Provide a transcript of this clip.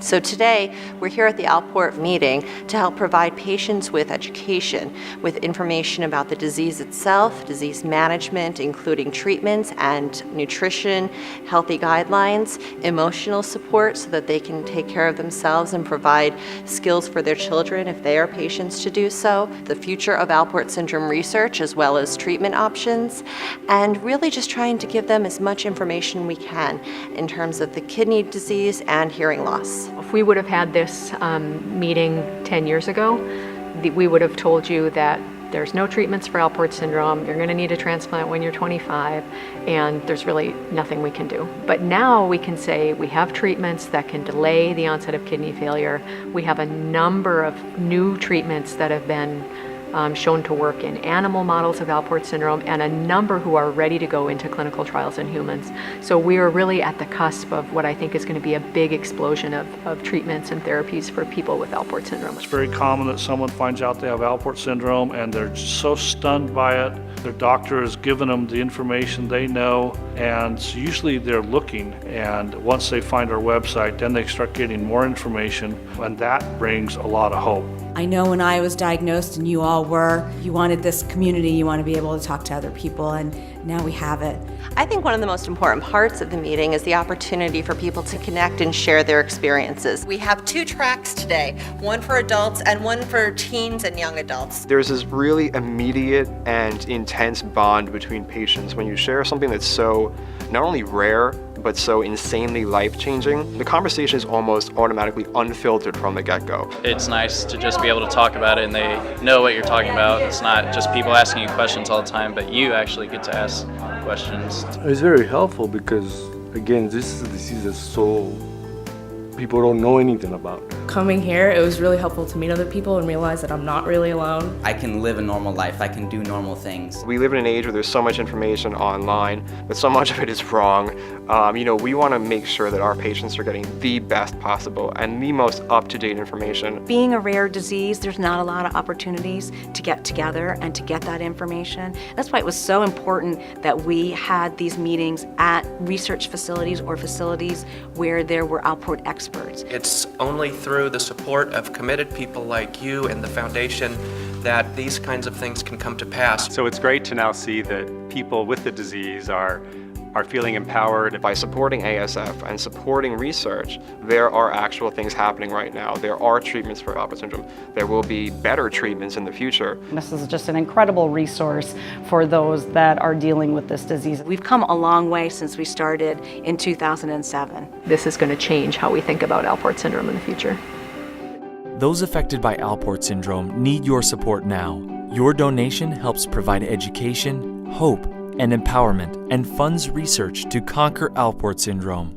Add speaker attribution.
Speaker 1: So today, we're here at the Alport meeting to help provide patients with education, with information about the disease itself, disease management, including treatments and nutrition, healthy guidelines, emotional support so that they can take care of themselves and provide skills for their children if they are patients to do so, the future of Alport syndrome research as well as treatment options, and really just trying to give them as much information we can in terms of the kidney disease and hearing loss.
Speaker 2: If we would have had this meeting 10 years ago, we would have told you that there's no treatments for Alport syndrome, you're going to need a transplant when you're 25, and there's really nothing we can do. But now we can say we have treatments that can delay the onset of kidney failure. We have a number of new treatments that have been shown to work in animal models of Alport syndrome, and a number who are ready to go into clinical trials in humans. So we are really at the cusp of what I think is going to be a big explosion of treatments and therapies for people with Alport syndrome.
Speaker 3: It's very common that someone finds out they have Alport syndrome and they're so stunned by it. Their doctor has given them the information they know, and usually they're looking, and once they find our website, then they start getting more information, and that brings a lot of hope.
Speaker 4: I know when I was diagnosed and you all were, you wanted this community, you want to be able to talk to other people, and now we have it.
Speaker 1: I think one of the most important parts of the meeting is the opportunity for people to connect and share their experiences. We have 2 tracks today, one for adults and one for teens and young adults.
Speaker 5: There's this really immediate and intense bond between patients when you share something that's so not only rare, but so insanely life-changing. The conversation is almost automatically unfiltered from the get-go.
Speaker 6: It's nice to just be able to talk about it and they know what you're talking about. It's not just people asking you questions all the time, but you actually get to ask questions.
Speaker 7: It's very helpful because, again, this is a disease that's so people don't know anything about.
Speaker 8: Coming here, it was really helpful to meet other people and realize that I'm not really alone.
Speaker 9: I can live a normal life. I can do normal things.
Speaker 5: We live in an age where there's so much information online, but so much of it is wrong. We want to make sure that our patients are getting the best possible and the most up-to-date information.
Speaker 4: Being a rare disease, there's not a lot of opportunities to get together and to get that information. That's why it was so important that we had these meetings at research facilities or facilities where there were Alport experts.
Speaker 10: It's only through the support of committed people like you and the foundation that these kinds of things can come to pass.
Speaker 11: So it's great to now see that people with the disease are feeling empowered.
Speaker 5: By supporting ASF and supporting research, there are actual things happening right now. There are treatments for Alport syndrome. There will be better treatments in the future.
Speaker 12: This is just an incredible resource for those that are dealing with this disease.
Speaker 4: We've come a long way since we started in 2007.
Speaker 2: This is going to change how we think about Alport syndrome in the future.
Speaker 13: Those affected by Alport syndrome need your support now. Your donation helps provide education, hope, and empowerment, and funds research to conquer Alport syndrome.